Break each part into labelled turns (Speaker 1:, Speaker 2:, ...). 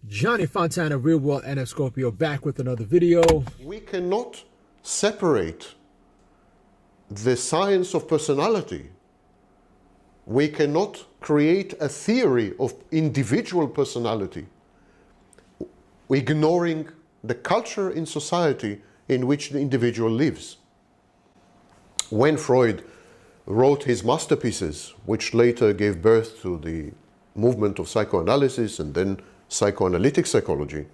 Speaker 1: Johnny Fontana, Real World NF Scorpio, back with another video.
Speaker 2: We cannot separate the science of personality. We cannot create a theory of individual personality, ignoring the culture in society in which the individual lives. When Freud wrote his masterpieces, which later gave birth to the movement of psychoanalysis and then psychoanalytic psychology,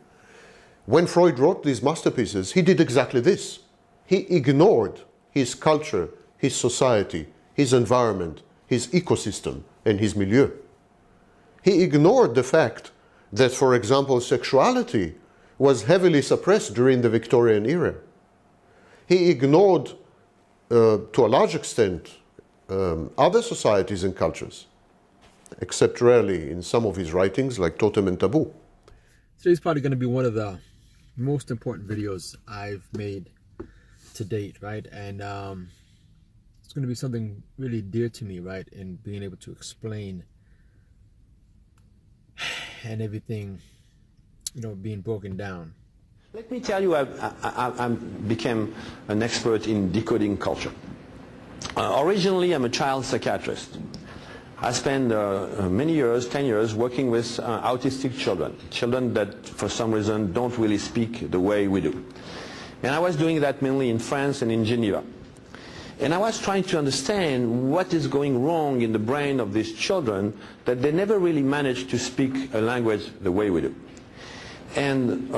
Speaker 2: when Freud wrote these masterpieces, he did exactly this. He ignored his culture, his society, his environment, his ecosystem, and his milieu. He ignored the fact that, for example, sexuality was heavily suppressed during the Victorian era. He ignored, to a large extent, other societies and cultures, except rarely in some of his writings like Totem and Taboo.
Speaker 1: Today's probably going to be one of the most important videos I've made to date, right? And it's going to be something really dear to me, right? In being able to explain and everything, you know, being broken down.
Speaker 3: Let me tell you, I became an expert in decoding culture. Originally, I'm a child psychiatrist. I spent many years, 10 years, working with autistic children that for some reason don't really speak the way we do. And I was doing that mainly in France and in Geneva. And I was trying to understand what is going wrong in the brain of these children that they never really managed to speak a language the way we do. And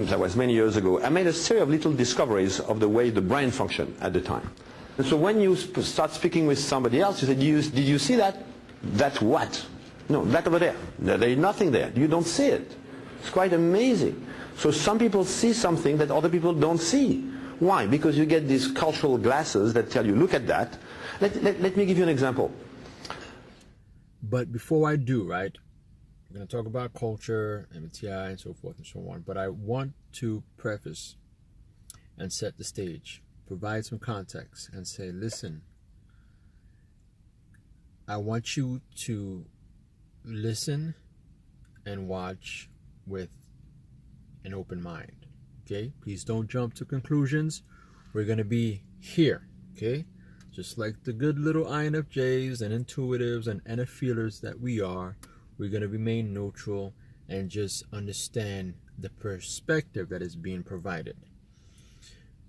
Speaker 3: that was many years ago. I made a series of little discoveries of the way the brain functioned at the time. And so when you start speaking with somebody else, you say, did you see that? That what? No, that over there. There is nothing there. You don't see it. It's quite amazing. So some people see something that other people don't see. Why? Because you get these cultural glasses that tell you, look at that. Let me give you an example.
Speaker 1: But before I do, right, I'm going to talk about culture, MBTI, and so forth and so on. But I want to preface and set the stage, provide some context, and say, listen, I want you to listen and watch with an open mind, okay? Please don't jump to conclusions. We're going to be here, okay? Just like the good little INFJs and intuitives and NF feelers that we are, we're going to remain neutral and just understand the perspective that is being provided.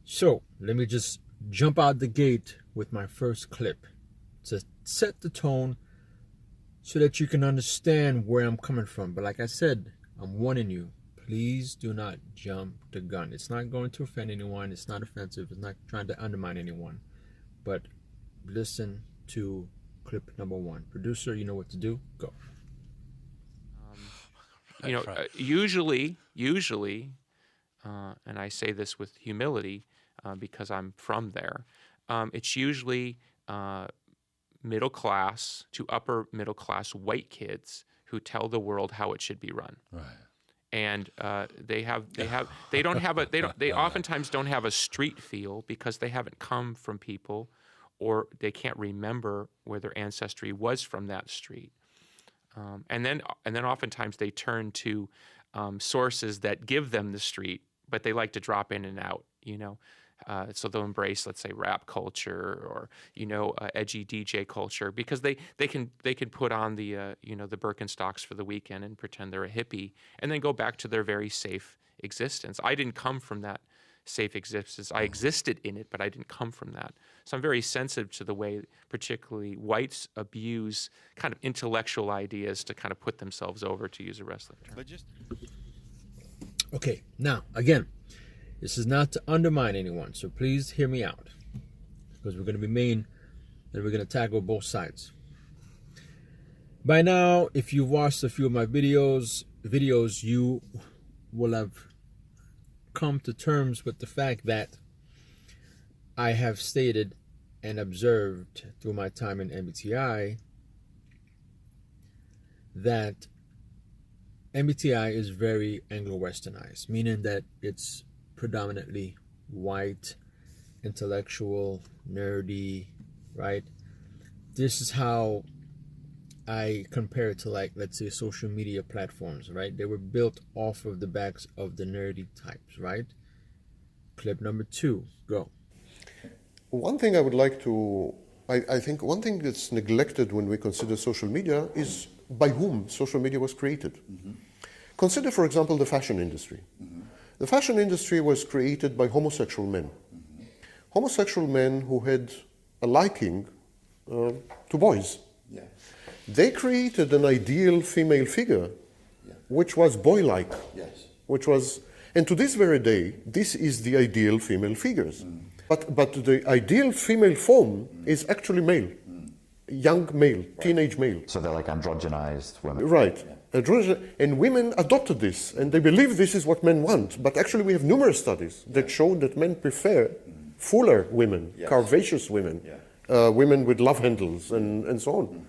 Speaker 1: So let me just jump out the gate with my first clip to set the tone so that you can understand where I'm coming from. But like I said, I'm warning you, please do not jump the gun. It's not going to offend anyone. It's not offensive. It's not trying to undermine anyone. But listen to clip number one. Producer, you know what to do. Go.
Speaker 4: Usually, and I say this with humility because I'm from there, it's usually middle class to upper middle class white kids who tell the world how it should be run.
Speaker 5: Right.
Speaker 4: And they oftentimes don't have a street feel because they haven't come from people, or they can't remember where their ancestry was from that street. And then oftentimes they turn to sources that give them the street, but they like to drop in and out, you know. So they'll embrace, let's say, rap culture or, you know, edgy DJ culture because they can put on the the Birkenstocks for the weekend and pretend they're a hippie and then go back to their very safe existence. I didn't come from that safe existence. I existed in it, but I didn't come from that. So I'm very sensitive to the way particularly whites abuse kind of intellectual ideas to kind of put themselves over, to use a wrestling term.
Speaker 1: Okay, now, again, this is not to undermine anyone, so please hear me out, because we're going to be and we're going to tackle both sides. By now, if you've watched a few of my videos, you will have come to terms with the fact that I have stated and observed through my time in MBTI that MBTI is very Anglo-Westernized, meaning that it's predominantly white, intellectual, nerdy, right? This is how I compare it to, like, let's say social media platforms, right? They were built off of the backs of the nerdy types, right? Clip number 2, go.
Speaker 2: One thing I would like to, I think one thing that's neglected when we consider social media is by whom social media was created. Consider, for example, the fashion industry. The fashion industry was created by homosexual men. Homosexual men who had a liking to boys.
Speaker 5: Yes.
Speaker 2: They created an ideal female figure, which was boy-like,
Speaker 5: Yes.
Speaker 2: which was, and to this very day, this is the ideal female figures. But the ideal female form is actually male, young male, teenage male.
Speaker 5: So they're like androgenized women.
Speaker 2: Right. And women adopted this, and they believe this is what men want. But actually, we have numerous studies that show that men prefer fuller women, curvaceous women, women with love handles, and so on.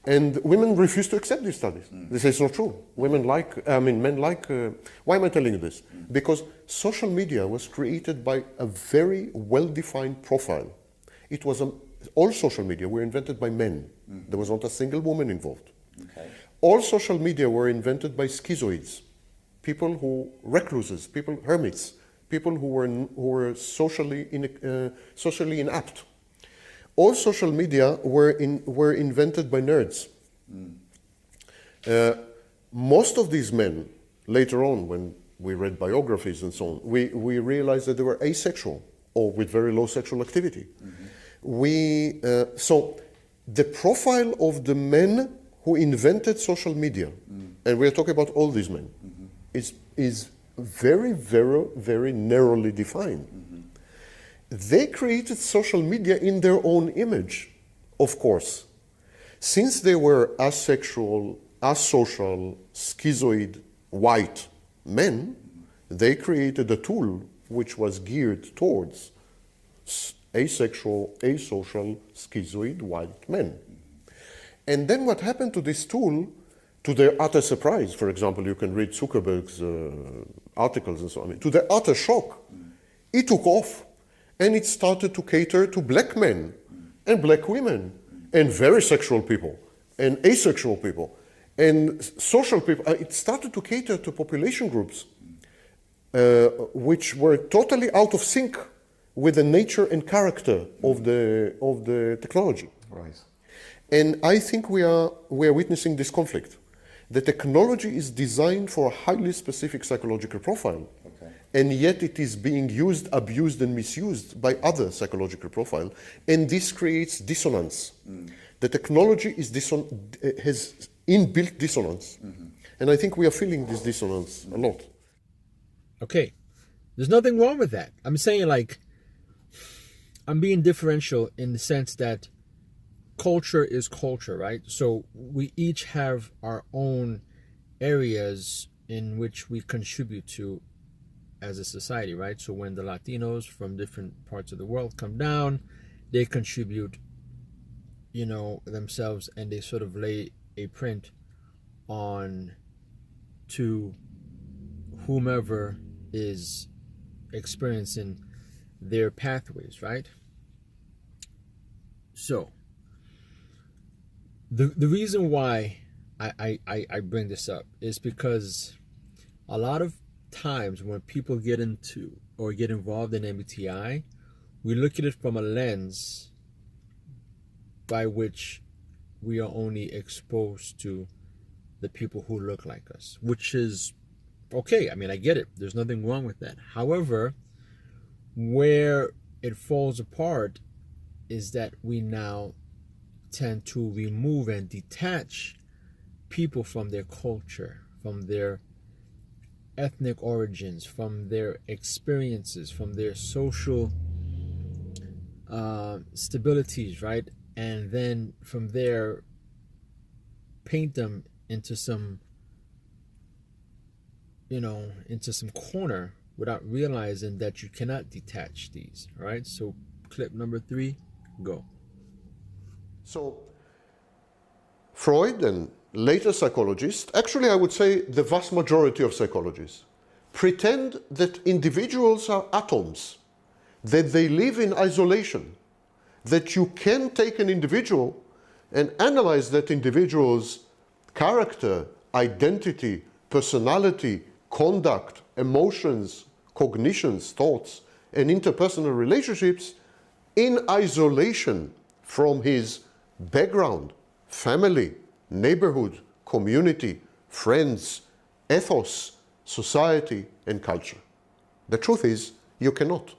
Speaker 2: And women refuse to accept these studies. They say it's not true. Men like. Why am I telling you this? Because social media was created by a very well-defined profile. It was all social media were invented by men. There was not a single woman involved.
Speaker 5: Okay.
Speaker 2: All social media were invented by schizoids, people who recluses, people hermits, people who were socially inapt. All social media were invented by nerds. Most of these men, later on, when we read biographies and so on, we realized that they were asexual or with very low sexual activity. So the profile of the men who invented social media, and we're talking about all these men, is very, very, very narrowly defined. They created social media in their own image, of course. Since they were asexual, asocial, schizoid, white men, they created a tool which was geared towards asexual, asocial, schizoid, white men. And then what happened to this tool, to their utter surprise, for example, you can read Zuckerberg's articles and so on, to their utter shock, it took off. And it started to cater to black men and black women and very sexual people and asexual people and social people. It started to cater to population groups which were totally out of sync with the nature and character of the technology.
Speaker 5: Right.
Speaker 2: And I think we are witnessing this conflict. The technology is designed for a highly specific psychological profile.
Speaker 5: Okay.
Speaker 2: And yet it is being used, abused, and misused by other psychological profile. And this creates dissonance. The technology has inbuilt dissonance. And I think we are feeling this dissonance a lot.
Speaker 1: Okay. There's nothing wrong with that. I'm saying, like, I'm being differential in the sense that culture is culture, right? So we each have our own areas in which we contribute to as a society, right? So when the Latinos from different parts of the world come down, they contribute, themselves, and they sort of lay a print on to whomever is experiencing their pathways, right? So the reason why I bring this up is because a lot of times when people get into or get involved in MBTI, we look at it from a lens by which we are only exposed to the people who look like us, which is okay. I mean, I get it. There's nothing wrong with that. However, where it falls apart is that we now tend to remove and detach people from their culture, from their ethnic origins, from their experiences, from their social stabilities, right? And then from there, paint them into some, into some corner without realizing that you cannot detach these, right? So clip number 3, go.
Speaker 2: So Freud and later psychologists, actually I would say the vast majority of psychologists, pretend that individuals are atoms, that they live in isolation, that you can take an individual, and analyze that individual's character, identity, personality, conduct, emotions, cognitions, thoughts, and interpersonal relationships in isolation from his background, family, neighborhood, community, friends, ethos, society, and culture. The truth is, you cannot.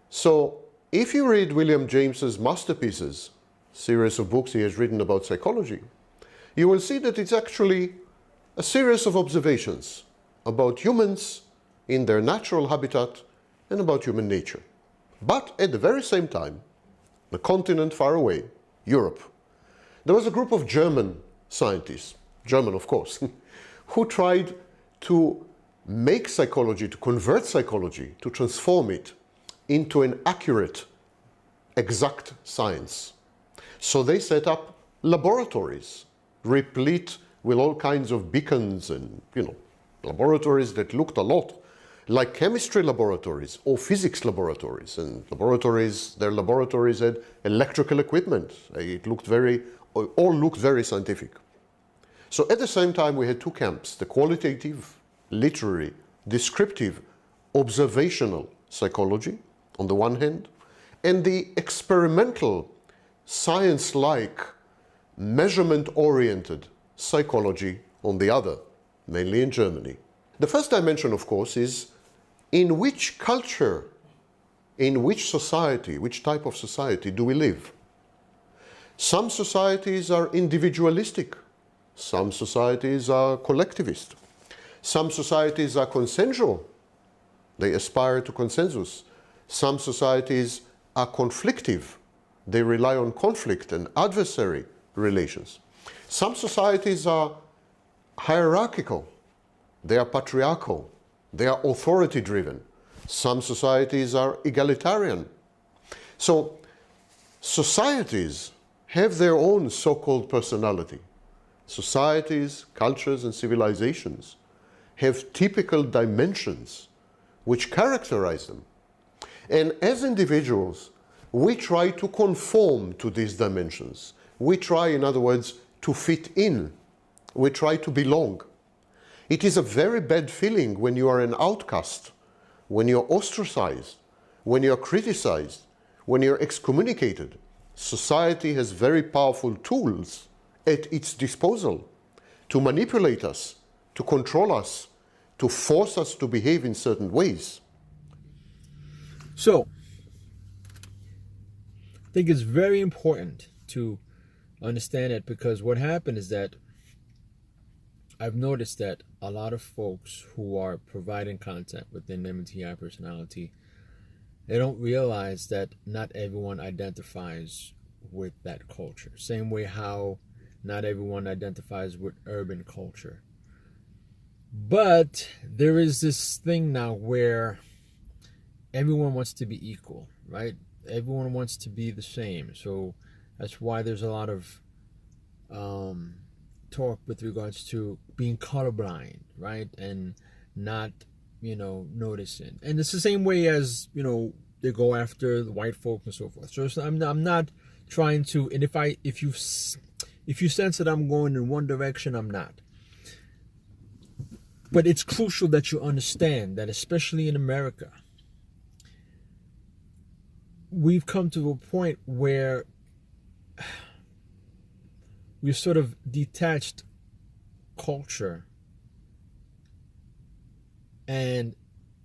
Speaker 2: So, if you read William James's masterpieces, series of books he has written about psychology, you will see that it's actually a series of observations about humans in their natural habitat and about human nature. But at the very same time, the continent far away, Europe, there was a group of German scientists, German of course, who tried to make psychology, to convert psychology, to transform it into an accurate, exact science. So they set up laboratories, replete with all kinds of beacons and, laboratories that looked a lot like chemistry laboratories or physics laboratories. And their laboratories had electrical equipment. All looked very scientific. So at the same time, we had two camps, the qualitative, literary, descriptive, observational psychology on the one hand, and the experimental, science-like, measurement-oriented psychology on the other, mainly in Germany. The first dimension, of course, is in which culture, in which society, which type of society do we live? Some societies are individualistic. Some societies are collectivist. Some societies are consensual. They aspire to consensus. Some societies are conflictive. They rely on conflict and adversary relations. Some societies are hierarchical. They are patriarchal. They are authority-driven. Some societies are egalitarian. So societies have their own so-called personality. Societies, cultures, and civilizations have typical dimensions which characterize them. And as individuals, we try to conform to these dimensions. We try, in other words, to fit in. We try to belong. It is a very bad feeling when you are an outcast, when you're ostracized, when you're criticized, when you're excommunicated. Society has very powerful tools at its disposal to manipulate us, to control us, to force us to behave in certain ways.
Speaker 1: So, I think it's very important to understand it, because what happened is that I've noticed that a lot of folks who are providing content within MBTI personality, they don't realize that not everyone identifies with that culture. Same way how not everyone identifies with urban culture. But there is this thing now where everyone wants to be equal, right? Everyone wants to be the same. So that's why there's a lot of talk with regards to being colorblind, right? And not, noticing. And it's the same way as, they go after the white folk and so forth. So I'm not trying to, and if you sense that I'm going in one direction, I'm not. But it's crucial that you understand that, especially in America, we've come to a point where we've sort of detached culture, and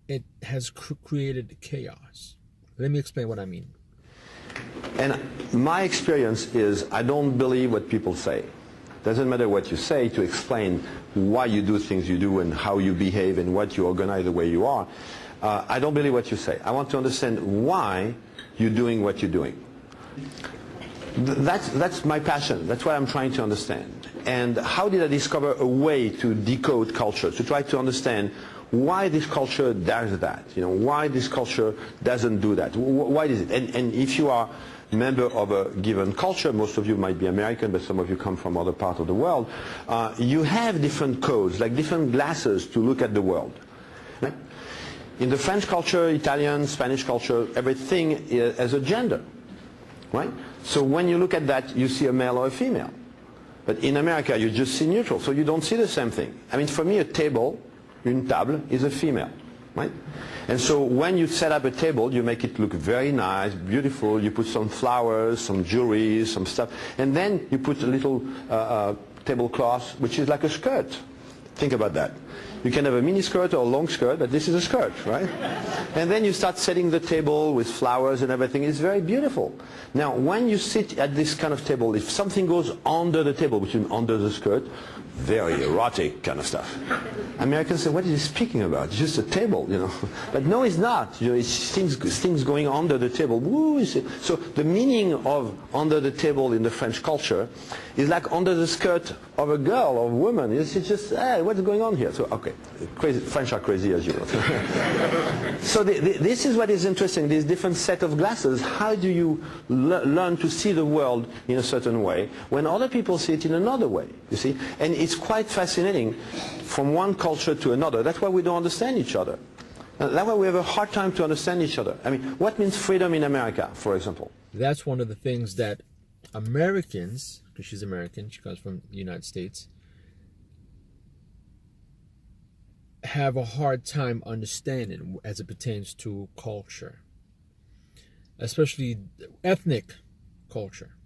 Speaker 1: it has created chaos. Let me explain what I mean.
Speaker 3: And my experience is I don't believe what people say. Doesn't matter what you say to explain why you do things you do and how you behave and what you organize the way you are. I don't believe what you say. I want to understand why you're doing what you're doing. That's my passion. That's what I'm trying to understand. And how did I discover a way to decode culture, to try to understand why this culture does that? Why this culture doesn't do that? Why is it? And if you are a member of a given culture, most of you might be American, but some of you come from other parts of the world, you have different codes, like different glasses to look at the world. Right? In the French culture, Italian, Spanish culture, everything has a gender. right? So when you look at that, you see a male or a female. But in America, you just see neutral, so you don't see the same thing. I mean, for me, a table, une table, is a female, right? And so when you set up a table, you make it look very nice, beautiful. You put some flowers, some jewelry, some stuff. And then you put a little tablecloth, which is like a skirt. Think about that. You can have a mini skirt or a long skirt, but this is a skirt, right? And then you start setting the table with flowers and everything. It's very beautiful. Now, when you sit at this kind of table, if something goes under the table, which is under the skirt, very erotic kind of stuff. Americans say, what is he speaking about? It's just a table, you know. But no, it's not. You know, it's things going under the table. Woo, so the meaning of under the table in the French culture is like under the skirt of a girl or a woman. It's just, hey, what's going on here? So, okay, crazy. French are crazy, as you know. So this is what is interesting, this different set of glasses. How do you learn to see the world in a certain way when other people see it in another way, you see? And it's quite fascinating from one culture to another. That's why we don't understand each other. That's why we have a hard time to understand each other. I mean, what means freedom in America, for example?
Speaker 1: That's one of the things that Americans, because she's American, she comes from the United States, have a hard time understanding as it pertains to culture, especially ethnic culture,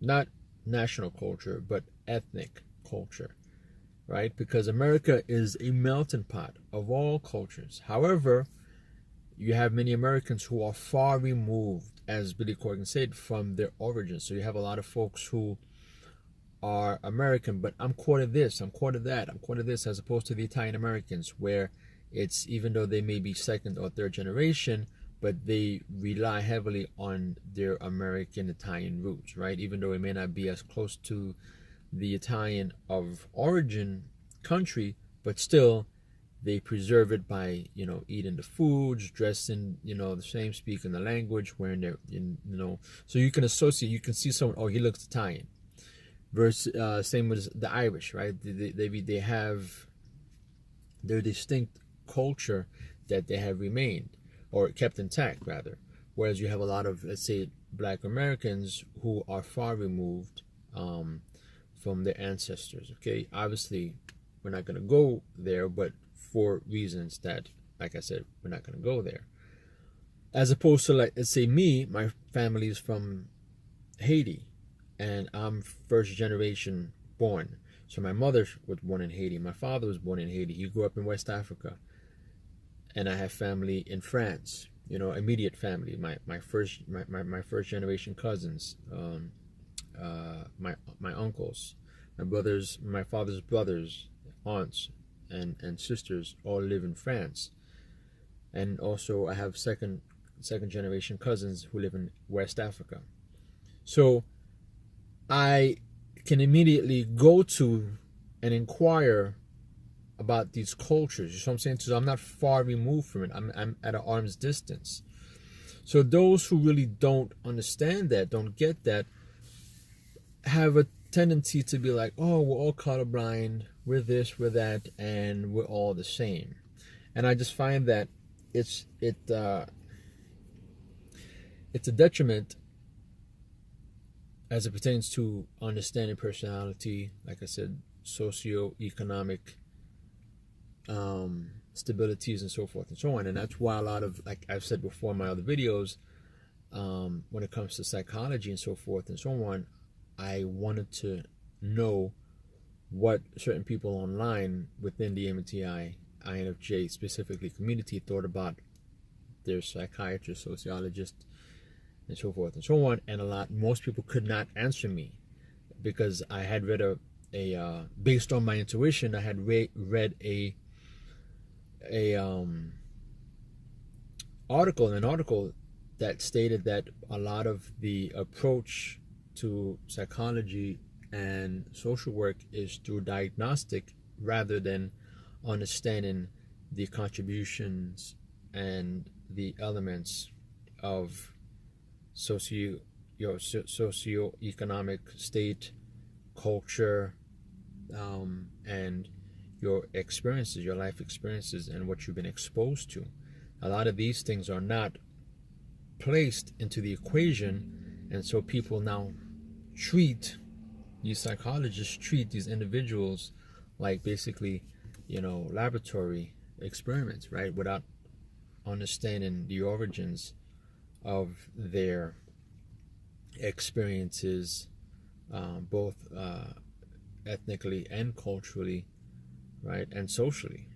Speaker 1: not national culture, but ethnic culture, right? Because America is a melting pot of all cultures. However, you have many Americans who are far removed, as Billy Corgan said, from their origins. So you have a lot of folks who are American, but I'm quarter this, I'm quarter that, I'm quarter this, as opposed to the Italian Americans, where it's, even though they may be second or third generation, but they rely heavily on their American Italian roots, right? Even though it may not be as close to the Italian of origin country, but still they preserve it by, you know, eating the foods, dressing, you know, the same, speaking the language, wearing their, you know, so you can associate, you can see someone, oh, he looks Italian. Versus same with the Irish, right? They have their distinct culture that they have remained or kept intact, rather. Whereas you have a lot of, let's say, Black Americans who are far removed from their ancestors. Okay, obviously we're not going to go there, but for reasons that, like I said, we're not going to go there. As opposed to, like, let's say me, my family is from Haiti. And I'm first generation born. So my mother was born in Haiti. My father was born in Haiti. He grew up in West Africa. And I have family in France, you know, immediate family. My first generation cousins, my uncles, my father's brothers, aunts, and sisters all live in France. And also I have second generation cousins who live in West Africa. So I can immediately go to and inquire about these cultures. You know what I'm saying? So I'm not far removed from it. I'm at an arm's distance. So those who really don't understand that, don't get that, have a tendency to be like, oh, we're all colorblind, we're this, we're that, and we're all the same. And I just find that it's a detriment as it pertains to understanding personality, like I said, socioeconomic stabilities and so forth and so on. And that's why a lot of, like I've said before in my other videos, when it comes to psychology and so forth and so on, I wanted to know what certain people online within the MBTI, INFJ specifically community thought about their psychiatrist, sociologist, and so forth and so on. And most people could not answer me because I had read a based on my intuition, I had read an article that stated that a lot of the approach to psychology and social work is through diagnostic rather than understanding the contributions and the elements of socioeconomic state, culture, and your experiences, your life experiences, and what you've been exposed to. A lot of these things are not placed into the equation And so people now these psychologists treat these individuals like basically, laboratory experiments, right? Without understanding the origins of their experiences, both ethnically and culturally, right? And socially.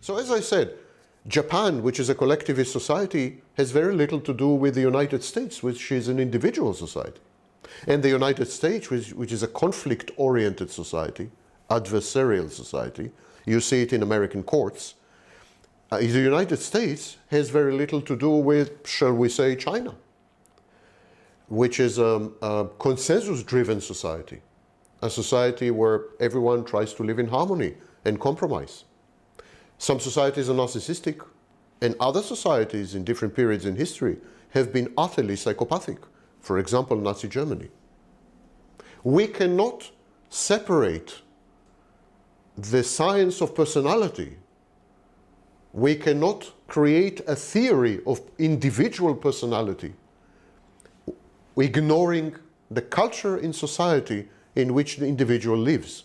Speaker 2: So as I said, Japan, which is a collectivist society, has very little to do with the United States, which is an individual society. And the United States, which is a conflict-oriented society, adversarial society, you see it in American courts, the United States has very little to do with, shall we say, China, which is a consensus-driven society, a society where everyone tries to live in harmony and compromise. Some societies are narcissistic, and other societies in different periods in history have been utterly psychopathic. For example, Nazi Germany. We cannot separate the science of personality. We cannot create a theory of individual personality, ignoring the culture in society in which the individual lives.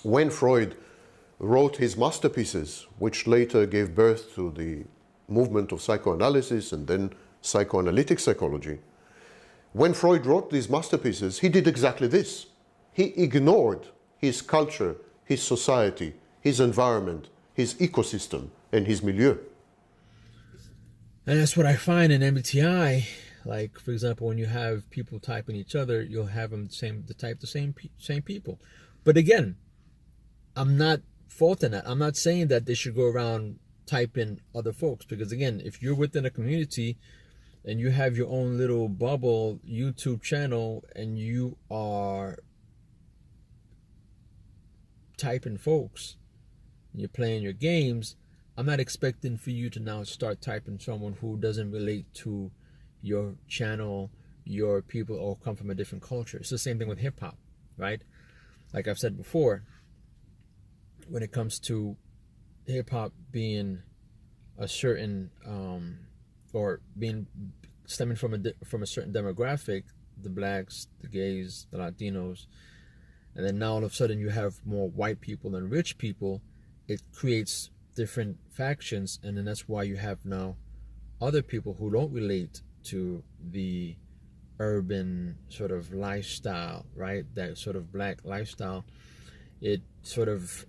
Speaker 2: When Freud wrote his masterpieces, which later gave birth to the movement of psychoanalysis and then psychoanalytic psychology, when Freud wrote these masterpieces, he did exactly this. He ignored his culture, his society, his environment, his ecosystem, and his milieu.
Speaker 1: And that's what I find in MBTI. Like, for example, when you have people typing each other, you'll have them type the same people. But again, I'm not faulting that. I'm not saying that they should go around typing other folks, because again, if you're within a community and you have your own little bubble YouTube channel and you are typing folks, and you're playing your games, I'm not expecting for you to now start typing someone who doesn't relate to your channel, your people, or come from a different culture. It's the same thing with hip hop, right? Like I've said before, when it comes to hip hop being a certain or being stemming from a certain demographic, the blacks, the gays, the Latinos, and then now all of a sudden you have more white people than rich people, it creates different factions, and then that's why you have now other people who don't relate to the urban sort of lifestyle, right? That sort of black lifestyle. It sort of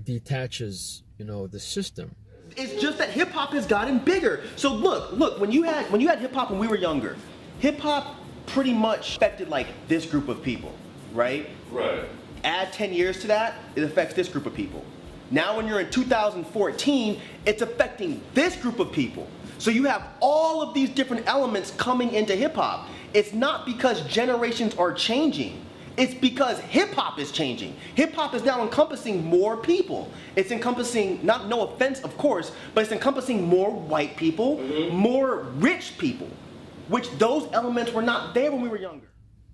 Speaker 1: detaches, the system.
Speaker 6: It's just that hip hop has gotten bigger. So look, when you had hip hop when we were younger, hip hop pretty much affected like this group of people, right?
Speaker 7: Right.
Speaker 6: Add 10 years to that, it affects this group of people. Now when you're in 2014, it's affecting this group of people. So you have all of these different elements coming into hip hop. It's not because generations are changing. It's because hip hop is changing. Hip hop is now encompassing more people. It's encompassing, no offense of course, but it's encompassing more white people, more rich people, which those elements were not there when we were younger.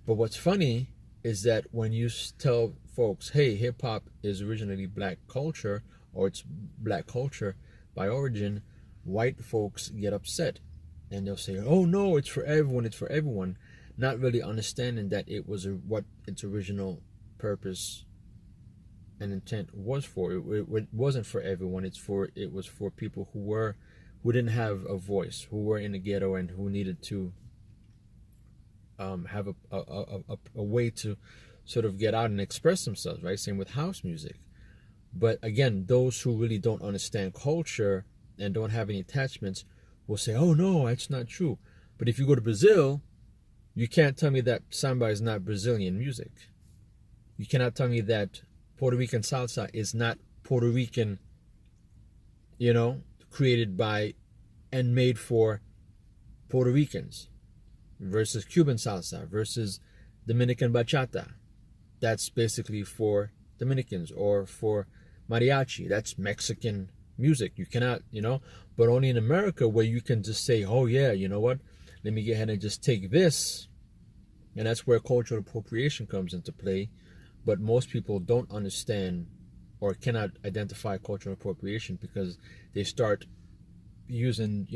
Speaker 1: But what's funny is that when you tell folks, hey, hip hop is originally black culture, or it's black culture by origin, white folks get upset and they'll say, oh no, it's for everyone, not really understanding that it was what its original purpose and intent was for. It wasn't for everyone. It was for people who didn't have a voice, who were in the ghetto, and who needed to have a way to sort of get out and express themselves, right? Same with house music. But again, those who really don't understand culture and don't have any attachments will say, oh no, that's not true. But if you go to Brazil, you can't tell me that samba is not Brazilian music. You cannot tell me that Puerto Rican salsa is not Puerto Rican, created by and made for Puerto Ricans, versus Cuban salsa, versus Dominican bachata. That's basically for Dominicans, or for mariachi. That's Mexican music. You cannot, but only in America, where you can just say, oh yeah, you know what? Let me go ahead and just take this. And that's where cultural appropriation comes into play. But most people don't understand or cannot identify cultural appropriation because they start using,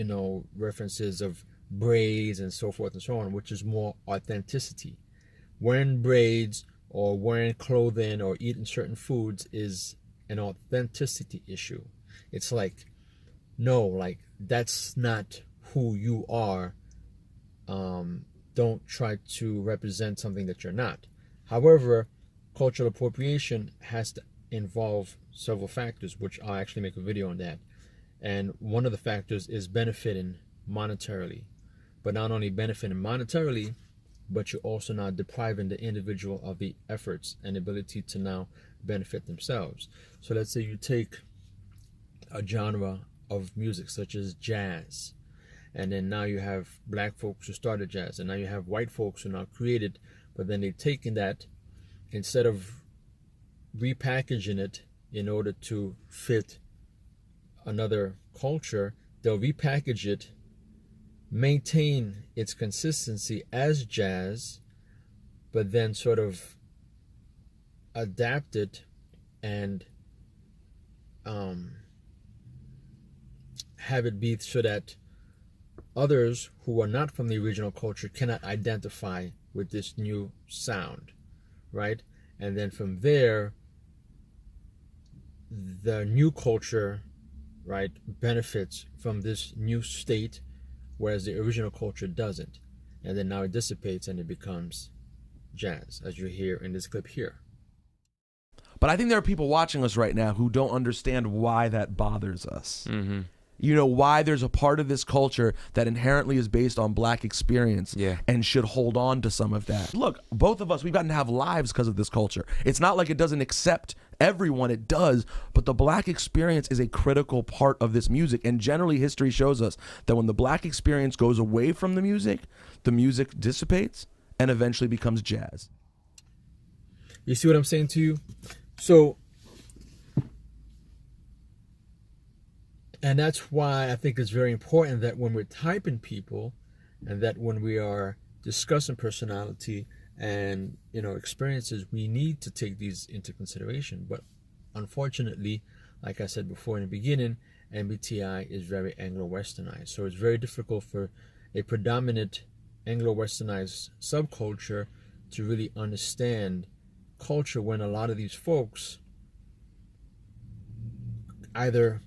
Speaker 1: references of braids and so forth and so on, which is more authenticity. Wearing braids or wearing clothing or eating certain foods is an authenticity issue. It's like, no, like that's not who you are. Don't try to represent something that you're not. However, cultural appropriation has to involve several factors, which I'll actually make a video on that. And one of the factors is benefiting monetarily. But not only benefiting monetarily, but you're also not depriving the individual of the efforts and ability to now benefit themselves. So let's say you take a genre of music such as jazz, and then now you have black folks who started jazz, and now you have white folks who now created, but then they've taken that, instead of repackaging it in order to fit another culture, they'll repackage it, maintain its consistency as jazz, but then sort of adapt it and have it be so that others who are not from the original culture cannot identify with this new sound, right? And then from there, the new culture, right, benefits from this new state, whereas the original culture doesn't. And then now it dissipates and it becomes jazz, as you hear in this clip here.
Speaker 7: But I think there are people watching us right now who don't understand why that bothers us.
Speaker 4: Mm-hmm.
Speaker 7: You know, why there's a part of this culture that inherently is based on black experience and should hold on to some of that. Look, both of us, we've gotten to have lives because of this culture. It's not like it doesn't accept everyone, it does, but the black experience is a critical part of this music. And generally history shows us that when the black experience goes away from the music dissipates and eventually becomes jazz.
Speaker 1: You see what I'm saying to you? So, and that's why I think it's very important that when we're typing people, and that when we are discussing personality and, you know, experiences, we need to take these into consideration. But unfortunately, like I said before in the beginning, MBTI is very Anglo-Westernized. So it's very difficult for a predominant Anglo-Westernized subculture to really understand culture, when a lot of these folks either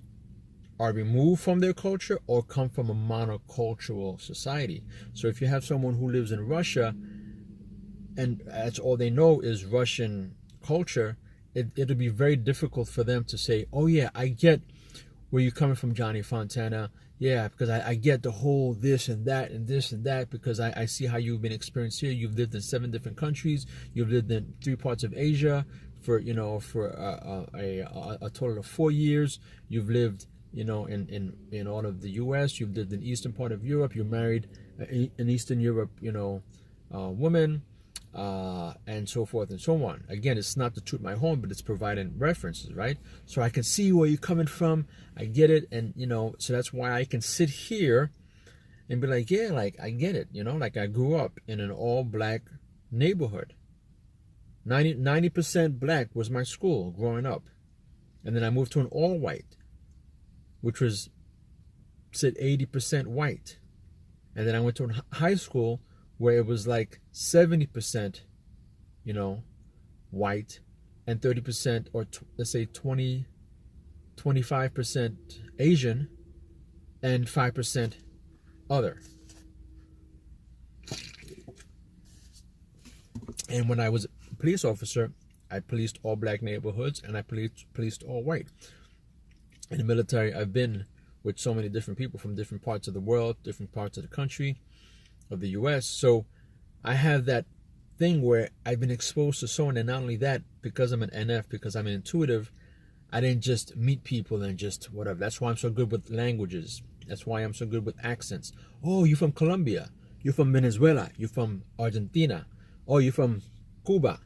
Speaker 1: are removed from their culture or come from a monocultural society. So if you have someone who lives in Russia and that's all they know is Russian culture, it'll be very difficult for them to say, oh yeah, I get where you're coming from, Johnny Fontana. Yeah, because I get the whole this and that and this and that, because I see how you've been experienced here. You've lived in 7 different countries. You've lived in 3 parts of Asia for a total of 4 years. You've lived, you know, in all of the U.S. You've lived in the eastern part of Europe. You married an Eastern Europe, you know, woman, and so forth and so on. Again, it's not to toot my horn, but it's providing references, right? So I can see where you're coming from. I get it, and you know, so that's why I can sit here and be like, yeah, like I get it, you know, like I grew up in an all-black neighborhood. 90% black was my school growing up, and then I moved to an all-white, which was said 80% white, and then I went to a high school where it was like 70%, you know, white, and 30%, or let's say 25% Asian, and 5% other. And when I was a police officer, I policed all black neighborhoods, and I policed all white. In the military, I've been with so many different people from different parts of the world, different parts of the country, of the U.S. So I have that thing where I've been exposed to so, and not only that, because I'm an NF, because I'm an intuitive, I didn't just meet people and just whatever. That's why I'm so good with languages. That's why I'm so good with accents. Oh, you're from Colombia. You're from Venezuela. You're from Argentina. Oh, you're from Cuba.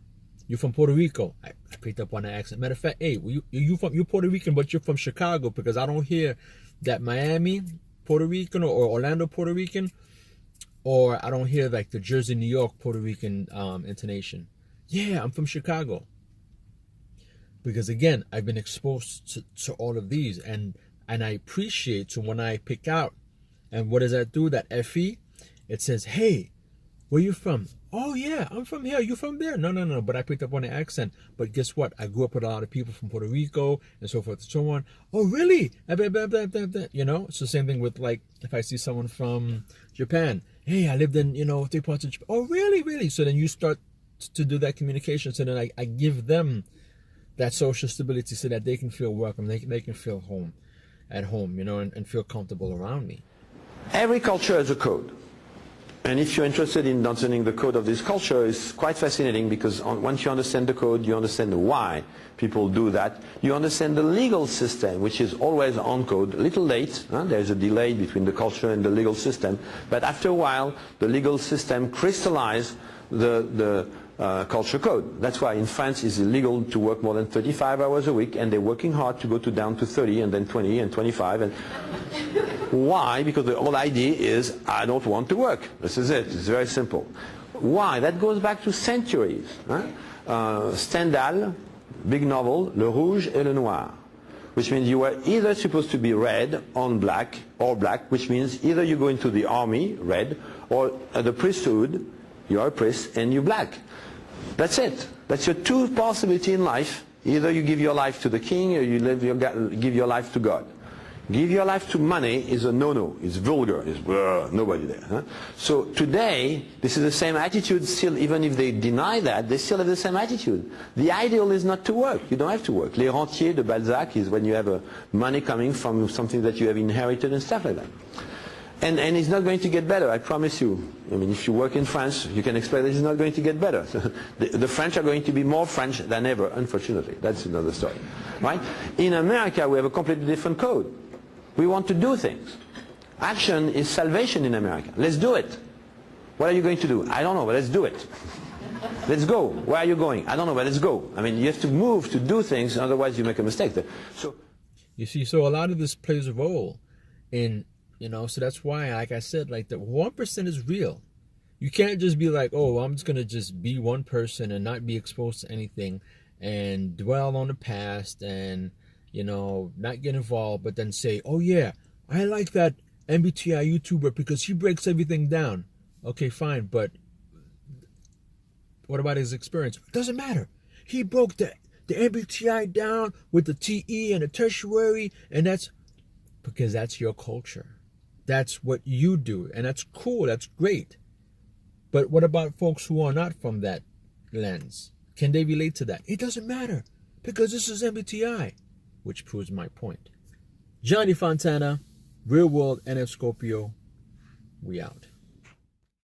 Speaker 1: You're from Puerto Rico. I picked up on that accent. Matter of fact, hey, you're Puerto Rican, but you're from Chicago, because I don't hear that Miami Puerto Rican or Orlando Puerto Rican, or I don't hear like the Jersey, New York Puerto Rican intonation. Yeah, I'm from Chicago. Because again, I've been exposed to all of these, and I appreciate, so when I pick out, and what does that do? That FE, it says, hey, where you from? Oh yeah, I'm from here. You from there? No. But I picked up on the accent. But guess what? I grew up with a lot of people from Puerto Rico and so forth and so on. Oh really? You know, it's the same thing with like if I see someone from Japan. Hey, I lived in 3 parts of Japan. Oh really? So then you start to do that communication. So then I give them that social stability so that they can feel welcome. They can feel at home, and feel comfortable around me.
Speaker 3: Every culture has a code. And if you're interested in understanding the code of this culture, it's quite fascinating because once you understand the code, you understand why people do that. You understand the legal system, which is always on code. A little late, there's a delay between the culture and the legal system. But after a while, the legal system crystallizes the culture code. That's why in France it's illegal to work more than 35 hours a week, and they're working hard to go down to 30 and then 20 and 25. And why? Because the whole idea is I don't want to work. This is it. It's very simple. Why? That goes back to centuries. Stendhal, big novel, Le Rouge et le Noir, which means you were either supposed to be red on black or black, which means either you go into the army, red, or the priesthood, you are a priest and you're black. That's it. That's your two possibilities in life. Either you give your life to the king or you give your life to God. Give your life to money is a no-no. It's vulgar. It's nobody there. So today, this is the same attitude still, even if they deny that, they still have the same attitude. The ideal is not to work. You don't have to work. Les rentiers de Balzac is when you have money coming from something that you have inherited and stuff like that. And it's not going to get better, I promise you. I mean, if you work in France, you can expect that it's not going to get better. The French are going to be more French than ever, unfortunately. That's another story. Right? In America, we have a completely different code. We want to do things. Action is salvation in America. Let's do it. What are you going to do? I don't know, but let's do it. Let's go. Where are you going? I don't know, but let's go. I mean, you have to move to do things, otherwise you make a mistake. So,
Speaker 1: you see, so a lot of this plays a role in, so that's why, like I said, like the 1% is real. You can't just be like, oh, I'm just going to just be one person and not be exposed to anything and dwell on the past and, not get involved, but then say, oh yeah, I like that MBTI YouTuber because he breaks everything down. Okay, fine, but what about his experience? It doesn't matter. He broke the MBTI down with the TE and the tertiary, and that's because that's your culture. That's what you do, and that's cool, that's great. But what about folks who are not from that lens? Can they relate to that? It doesn't matter, because this is MBTI, which proves my point. Johnny Fontana, Real World NF Scorpio, we out.